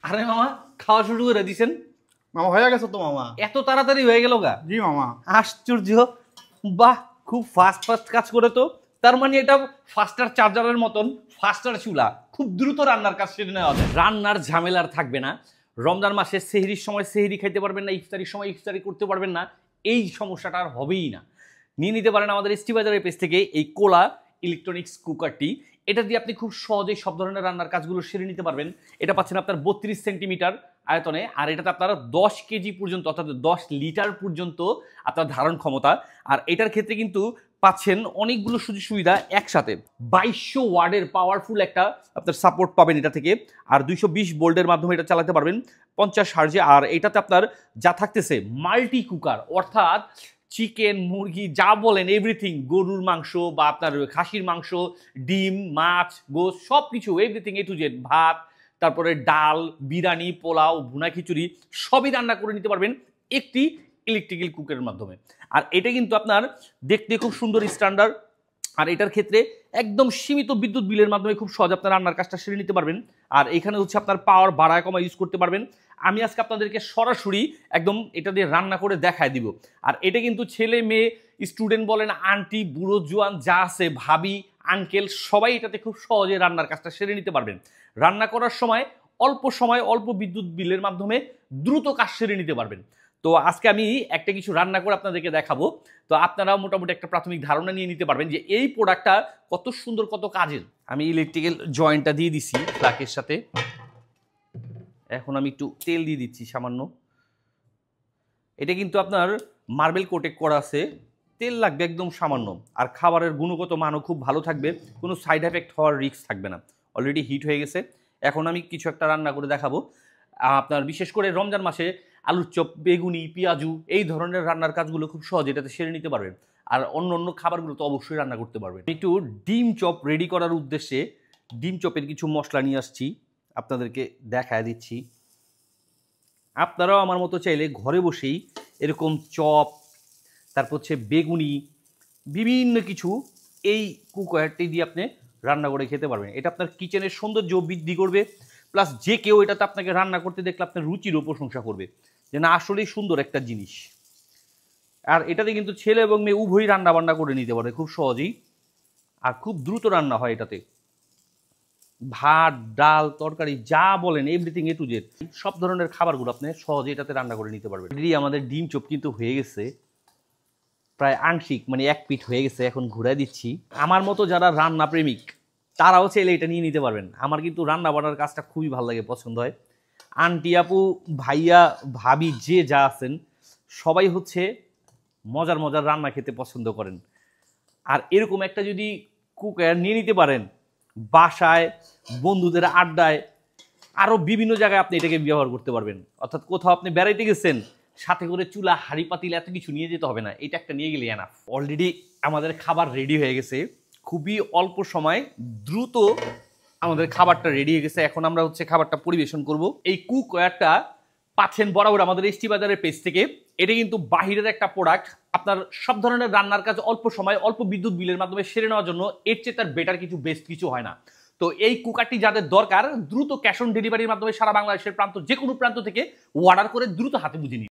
আরে মামা খাওয়া শুরু করে দিছেন? মামা হয়ে গেছে তো মামা। এত তাড়াতাড়ি হয়ে গেল গা? জি মামা। আশ্চর্য, বাহ খুব ফাস্ট ফাস্ট কাজ করে তো। তার মানে এটা ফাস্টার চার্জারের মতন ফাস্টার চুলা, খুব দ্রুত রান্নার কাজ সেরে নেওয়া যায়। রান্নার ঝামেলার থাকবে না। রমজান মাসে সেহরির সময় সেহরি খাইতে পারবেন না, ইফতারির সময় ইফতারি করতে পারবেন না, এই সমস্যাটা আর হবেই না। নিয়ে নিতে পারেন আমাদের এসটি বাজারের পেজ থেকে এই কোলা ইলেকট্রনিক্স কুকারটি। এটা দিয়ে আপনি খুব সহজেই সব ধরনের রান্নার কাজগুলো সেরে নিতে পারবেন। এটা পাচ্ছেন আপনার 32 সেন্টিমিটার আয়তনে, আর এটাতে আপনারা 10 কেজি পর্যন্ত অর্থাৎ 10 লিটার পর্যন্ত আপনার ধারণ ক্ষমতা। আর এটার ক্ষেত্রে কিন্তু পাচ্ছেন অনেকগুলো সুযোগ সুবিধা একসাথে। 2200 ওয়ার্ডের পাওয়ারফুল একটা আপনার সাপোর্ট পাবেন এটা থেকে, আর 220 ভোল্টের মাধ্যমে এটা চালাতে পারবেন 50 হার্জে। আর এটাতে আপনার যা থাকতেছে মাল্টি কুকার, অর্থাৎ চিকেন মুরগি যা বলেন এভরিথিং, গরুর মাংস বা আপনার খাসির মাংস, ডিম, মাছ, গোশ সব কিছু এভরিথিং এ টু জেড, ভাত, তারপরে ডাল, বিরিয়ানি, পোলাও, ভুনা খিচুড়ি সবই রান্না করে নিতে পারবেন একটি ইলেকট্রিক্যাল কুকারের মাধ্যমে। আর এটা কিন্তু আপনার দেখতে খুব সুন্দর স্ট্যান্ডার্ড, আর এটার ক্ষেত্রে একদম সীমিত বিদ্যুৎ বিলের মাধ্যমে খুব সহজে আপনার রান্নার কাজটা সেরে নিতে পারবেন। আর এখানে হচ্ছে আপনার পাওয়ার বাড়ায় কমা ইউজ করতে পারবেন। আমি আজকে আপনাদেরকে সরাসরি একদম এটা দিয়ে রান্না করে দেখায় দিব। আর এটা কিন্তু ছেলে মেয়ে, স্টুডেন্ট বলেন, আন্টি, বুড়ো জোয়ান যা আছে, ভাবি, আঙ্কেল, সবাই এটাতে খুব সহজে রান্নার কাজটা সেরে নিতে পারবেন। রান্না করার সময় অল্প বিদ্যুৎ বিলের মাধ্যমে দ্রুত কাজ সেরে নিতে পারবেন। তো আজকে আমি একটা কিছু রান্না করে আপনাদেরকে দেখাবো। তো আপনারা মোটামুটি একটা প্রাথমিক ধারণা নিয়ে নিতে পারবেন যে এই প্রোডাক্টটা কত সুন্দর, কত কাজের। আমি ইলেকট্রিক্যাল জয়েন্টটা দিয়ে দিছি প্লাকের সাথে। এখন আমি একটু তেল দিয়ে দিচ্ছি সামান্য। এটা কিন্তু আপনার মার্বেল কোটেক করা আছে, তেল লাগবে একদম সামান্য। আর খাবারের গুণগত মানও খুব ভালো থাকবে, কোনো সাইড এফেক্ট হওয়ার রিস্ক থাকবে না। অলরেডি হিট হয়ে গেছে। এখন আমি কিছু একটা রান্না করে দেখাবো আপনার, বিশেষ করে রমজান মাসে আলুর চপ, বেগুনি, পেঁয়াজু এই ধরনের রান্নার কাজগুলো খুব সহজে এটাতে সেরে নিতে পারবেন। আর অন্য খাবারগুলো তো অবশ্যই রান্না করতে পারবেন। একটু ডিম চপ রেডি করার উদ্দেশ্যে ডিম চপের কিছু মশলা নিয়ে আসছি, আপনাদেরকে দেখায় দিচ্ছি। আপনারাও আমার মতো চাইলে ঘরে বসেই এরকম চপ, তারপর হচ্ছে বেগুনি, বিভিন্ন কিছু এই কুকারটি দিয়ে আপনি রান্না করে খেতে পারবেন। এটা আপনার কিচেনের সৌন্দর্য বৃদ্ধি করবে, প্লাস যে কেউ এটাতে আপনাকে রান্না করতে দেখলে আপনার রুচিরও প্রশংসা করবে যে না আসলেই সুন্দর একটা জিনিস। আর এটাতে কিন্তু ছেলে এবং মেয়ে উভয়ই রান্না বান্না করে নিতে পারে খুব সহজেই, আর খুব দ্রুত রান্না হয় এটাতে। ভাত, ডাল, তরকারি যা বলেন এভরিথিং এ টু জেড সব ধরনের খাবারগুলো আপনি সহজে এটাতে রান্না করে নিতে পারবেন। আমাদের ডিম চপ কিন্তু হয়ে গেছে প্রায় আংশিক, মানে এক পিঠ হয়ে গেছে। এখন ঘুরাই দিচ্ছি। আমার মতো যারা রান্না প্রেমিক তারাও চাইলে এটা নিয়ে নিতে পারবেন। আমার কিন্তু রান্না বান্নার কাজটা খুবই ভালো লাগে, পছন্দ হয়। আন্টি, আপু, ভাইয়া, ভাবি যে যা আছেন সবাই হচ্ছে মজার মজার রান্না খেতে পছন্দ করেন। আর এরকম একটা যদি কুকার নিয়ে নিতে পারেন, বাসায়, বন্ধুদের আড্ডায়, আরও বিভিন্ন জায়গায় আপনি এটাকে ব্যবহার করতে পারবেন। অর্থাৎ কোথাও আপনি বেড়াইতে গেছেন, সাথে করে চুলা, হাঁড়ি পাতিল এত কিছু নিয়ে যেতে হবে না, এটা একটা নিয়ে গেলে এনাফ। অলরেডি আমাদের খাবার রেডি হয়ে গেছে, খুবই অল্প সময় দ্রুত আমাদের খাবারটা রেডি হয়ে গেছে। এখন আমরা হচ্ছে খাবারটা পরিবেশন করব। এই কুকওয়্যারটা পাচ্ছেন বরাবর আমাদের এসটি বাজারের পেজ থেকে। এটা কিন্তু বাহিরের একটা প্রোডাক্ট, আপনার সব ধরনের রান্নার কাজ অল্প সময় অল্প বিদ্যুৎ বিলের মাধ্যমে সেরে নেওয়ার জন্য এর চেয়ে তার বেটার কিছু, বেস্ট কিছু হয় না। তো এই কুকারটি যাদের দরকার, দ্রুত ক্যাশ অন ডেলিভারির মাধ্যমে সারা বাংলাদেশের প্রান্ত, যে কোনো প্রান্ত থেকে অর্ডার করে দ্রুত হাতে বুঝে নিন।